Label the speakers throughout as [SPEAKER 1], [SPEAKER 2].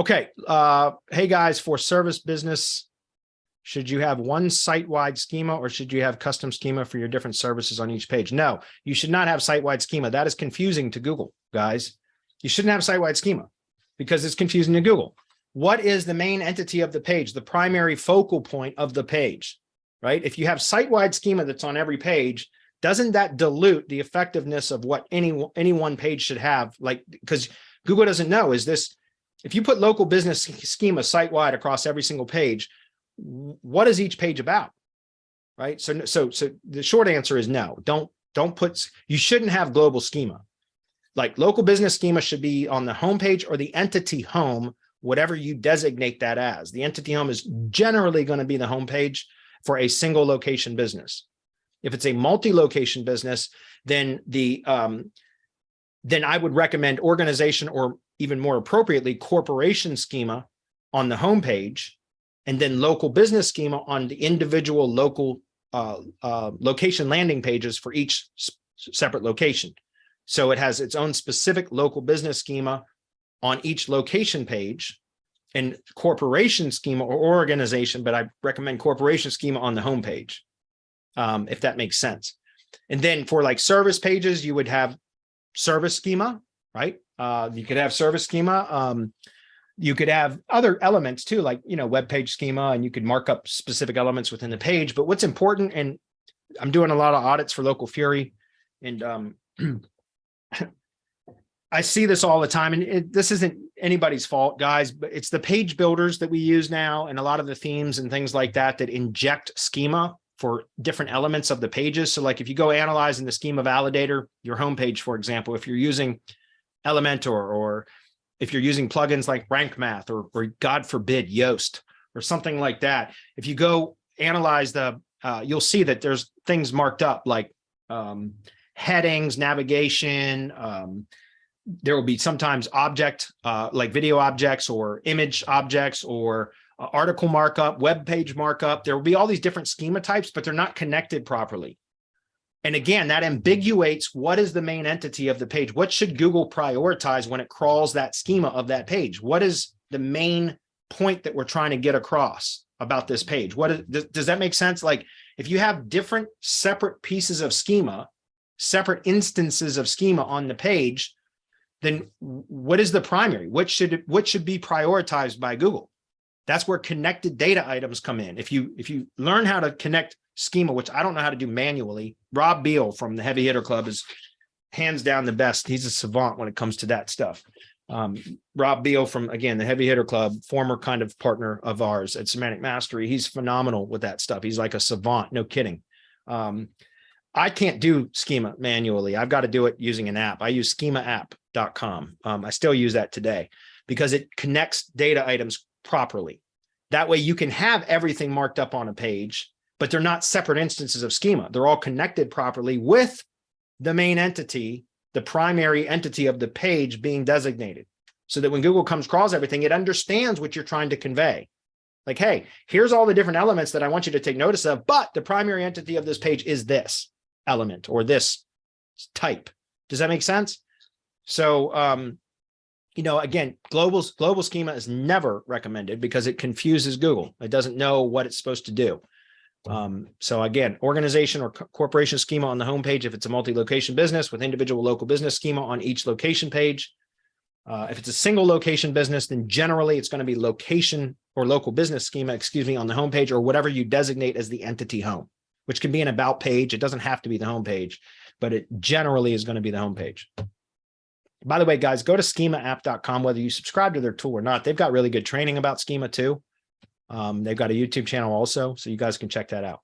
[SPEAKER 1] Okay. Hey guys, for service business, should you have one site-wide schema or should you have custom schema for your different services on each page? No, you should not have site-wide schema. That is confusing to Google, guys. You shouldn't have site-wide schema because it's confusing to Google. What is the main entity of the page, the primary focal point of the page, right? If you have site-wide schema that's on every page, doesn't that dilute the effectiveness of what any one page should have? Like, because Google doesn't know, is this, if you put local business schema site-wide across every single page, what is each page about, right? So the short answer is no. Don't put, you shouldn't have global schema. Like local business schema should be on the home page or the entity home, whatever you designate that as. The entity home is generally going to be the home page for a single location business. If it's a multi-location business, then then I would recommend organization, or even more appropriately, corporation schema on the home page, and then local business schema on the individual local location landing pages for each separate location. So it has its own specific local business schema on each location page, and corporation schema or organization, but I recommend corporation schema on the home page, if that makes sense. And then for like service pages, you would have service schema, right? You could have service schema. You could have other elements too, like, web page schema, and you could mark up specific elements within the page. But what's important, and I'm doing a lot of audits for Local Fury, and I see this all the time, and this isn't anybody's fault, guys, but it's the page builders that we use now, and a lot of the themes and things like that inject schema for different elements of the pages. So like if you go analyze in the schema validator, your homepage, for example, if you're using Elementor, or if you're using plugins like Rank Math, or God forbid, Yoast, or something like that, if you go analyze you'll see that there's things marked up like headings, navigation. There will be sometimes object, like video objects or image objects, or article markup, web page markup. There will be all these different schema types, but they're not connected properly. And again, that ambiguates what is the main entity of the page. What should Google prioritize when it crawls that schema of that page? What is the main point that we're trying to get across about this page? Does that make sense? Like if you have different separate pieces of schema, separate instances of schema on the page, then what is the primary? What should be prioritized by Google? That's where connected data items come in. If you learn how to connect schema, which I don't know how to do manually, Rob Beal from the Heavy Hitter Club is hands down the best. He's a savant when it comes to that stuff. Rob Beal from, again, the Heavy Hitter Club, former kind of partner of ours at Semantic Mastery. He's phenomenal with that stuff. He's like a savant, no kidding. I can't do schema manually. I've got to do it using an app. I use schemaapp.com. I still use that today because it connects data items properly. That way you can have everything marked up on a page, but they're not separate instances of schema. They're all connected properly with the main entity, the primary entity of the page being designated, so that when Google comes across everything, it understands what you're trying to convey. Like, hey, here's all the different elements that I want you to take notice of, but the primary entity of this page is this element or this type. Does that make sense? So, again, global schema is never recommended because it confuses Google. It doesn't know what it's supposed to do. So again, organization or corporation schema on the homepage if it's a multi-location business, with individual local business schema on each location page. If it's a single location business, then generally it's going to be location or local business schema, on the homepage, or whatever you designate as the entity home, which can be an about page. It doesn't have to be the homepage, but it generally is going to be the homepage. By the way, guys, go to schemaapp.com, whether you subscribe to their tool or not. They've got really good training about schema too. They've got a YouTube channel also, so you guys can check that out.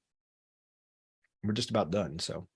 [SPEAKER 1] We're just about done, so.